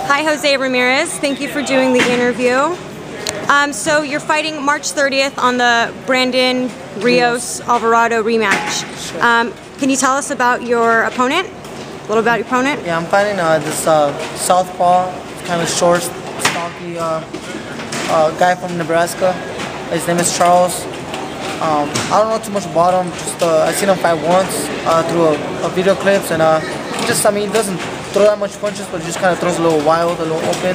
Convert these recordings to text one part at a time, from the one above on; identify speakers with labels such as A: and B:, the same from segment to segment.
A: Hi, Jose Ramirez. Thank you for doing the interview. So you're fighting March 30th on the Brandon Rios Alvarado rematch. Can you tell us about your opponent? A little about your opponent?
B: Yeah, I'm fighting this southpaw, kind of short, stocky guy from Nebraska. His name is Charles. I don't know too much about him. Just I seen him fight once through a video clips, and he doesn't throw that much punches, but he just kind of throws a little wild, a little open.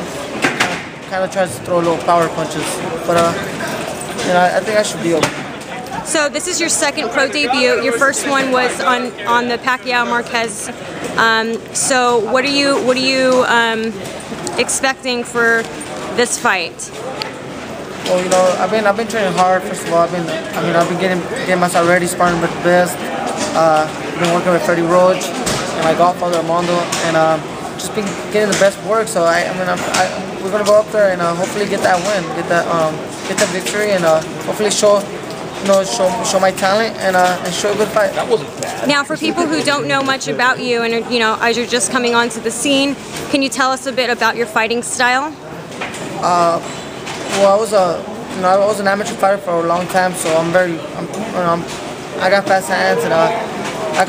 B: Kind of tries to throw little power punches, but I think I should be okay.
A: So this is your second pro debut. Your first one was on the Pacquiao Marquez. So what are you expecting for this fight?
B: Well, I've been training hard. First of all, I've been getting myself ready, sparring with the best. I've been working with Freddie Roach and my godfather Armando, and just been getting the best work. So we're gonna go up there and hopefully get that win, get that victory, and hopefully show my talent and show a good fight.
C: That wasn't bad.
A: Now, for people who don't know much about you, and as you're just coming onto the scene, can you tell us a bit about your fighting style?
B: Well, I was an amateur fighter for a long time, so I got fast hands, and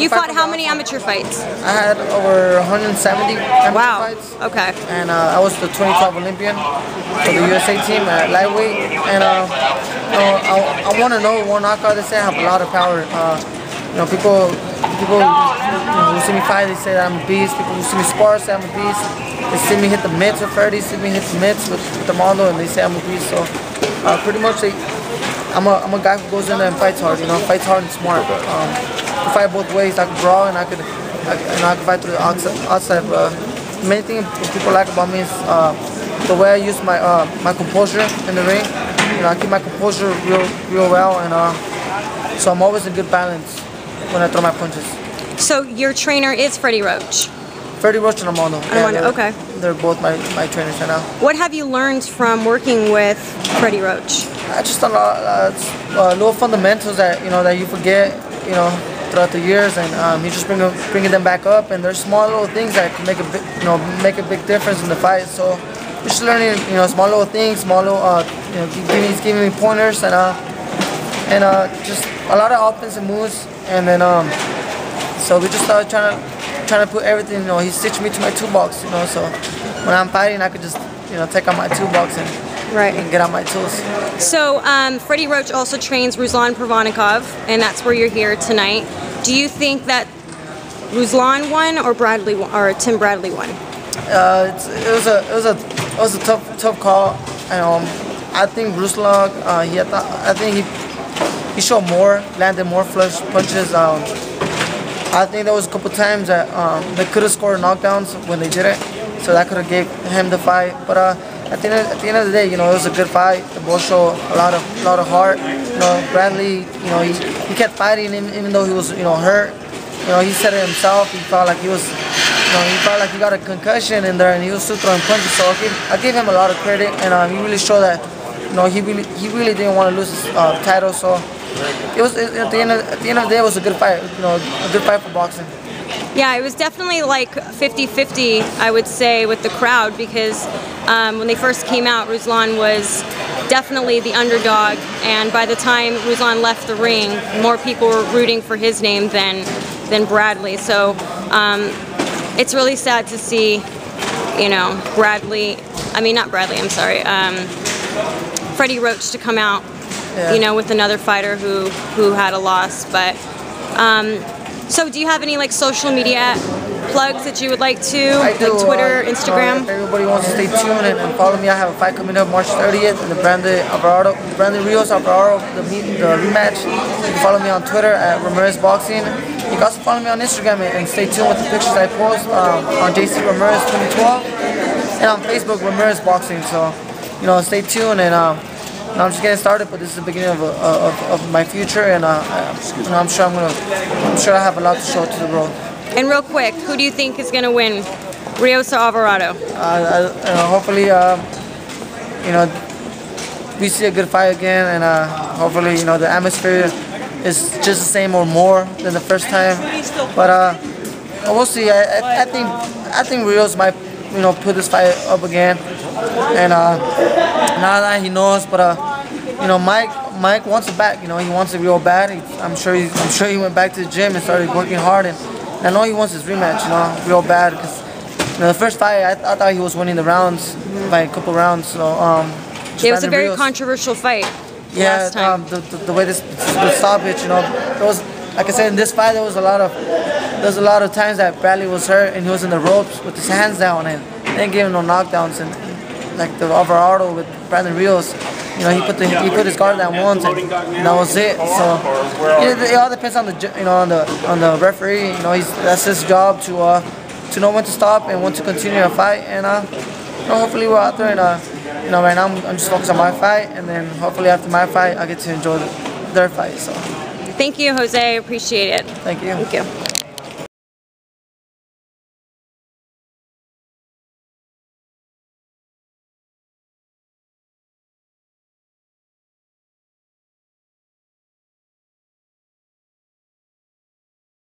A: you fought how many amateur fights?
B: I had over 170 amateur fights.
A: Okay.
B: And I was the 2012 Olympian for the USA team at lightweight, and I want to know one knockout. They say I have a lot of power. People who see me fight, they say that I'm a beast. People who see me spar say I'm a beast. They see me hit the mitts with Freddie, see me hit the mitts with Armando, and they say I'm a beast. So pretty much, I'm a guy who goes in there and fights hard. Fights hard and smart. I can fight both ways. I can brawl and I could fight through the outside. The main thing people like about me is the way I use my composure in the ring. I keep my composure real well, and so I'm always in good balance when I throw my punches.
A: So your trainer is Freddie Roach?
B: Freddie Roach and Armando.
A: Okay.
B: They're both my trainers right now.
A: What have you learned from working with Freddie Roach?
B: I just done little fundamentals that you forget throughout the years, and he's just bringing them back up, and there's small little things that can make a big difference in the fight. So just learning small little things, small little he's giving me pointers, and just a lot of offensive moves, and then so we just started trying to put everything. He stitched me to my toolbox. So when I'm fighting, I could just take out my toolbox and get out my tools.
A: So Freddie Roach also trains Ruslan Pervanikov, and that's where you're here tonight. Do you think that Ruslan won or Tim Bradley won?
B: It was a tough call. I think Ruslan, I think he showed more, landed more flush punches. I think there was a couple times that they could have scored knockdowns when they did it, so that could have gave him the fight. But at the end of the day, it was a good fight. They both showed a lot of heart. Bradley, he kept fighting even though he was hurt. He said it himself. He felt like he he got a concussion in there, and he was still throwing punches. So I give him a lot of credit, and he really showed that he really didn't want to lose his title. So it was at the end of the day, it was a good fight. A good fight for boxing.
A: Yeah, it was definitely like 50-50, I would say, with the crowd, because when they first came out, Ruslan was definitely the underdog, and by the time Ruslan left the ring, more people were rooting for his name than Bradley. So it's really sad to see, Freddie Roach to come out, with another fighter who had a loss, but. So do you have any social media plugs that you would like to?
B: I do.
A: Like Twitter, Instagram?
B: Everybody wants to stay tuned and follow me. I have a fight coming up March 30th in the Brandon Rios Alvarado, the rematch. You can follow me on Twitter at Ramirez Boxing. You can also follow me on Instagram and stay tuned with the pictures I post on JC Ramirez 2012 and on Facebook Ramirez Boxing. So stay tuned, and I'm just getting started, but this is the beginning of my future, and I'm sure I have a lot to show to the world.
A: And real quick, who do you think is going to win, Rios or Alvarado?
B: Hopefully, we see a good fight again, and hopefully, the atmosphere is just the same or more than the first time. But we'll see. I think Rios might put this fight up again. And now that he knows, but Mike wants it back. He wants it real bad. I'm sure he went back to the gym and started working hard, and I know he wants his rematch, real bad. Because the first fight, I thought he was winning the rounds by a couple rounds. So
A: it was a very controversial fight.
B: Yeah, the way this stoppage, there was, like I said, in this fight there was a lot of times that Bradley was hurt and he was in the ropes with his hands down, and they didn't give him no knockdowns. And like the Alvarado with Brandon Rios, he put his guard down once, and that was it. So it all depends on the referee. That's his job to know when to stop and when to continue a fight. And hopefully we're out there. And right now I'm just focused on my fight, and then hopefully after my fight I get to enjoy their fight. So
A: thank you, Jose. I appreciate it.
B: Thank you.
A: Thank you.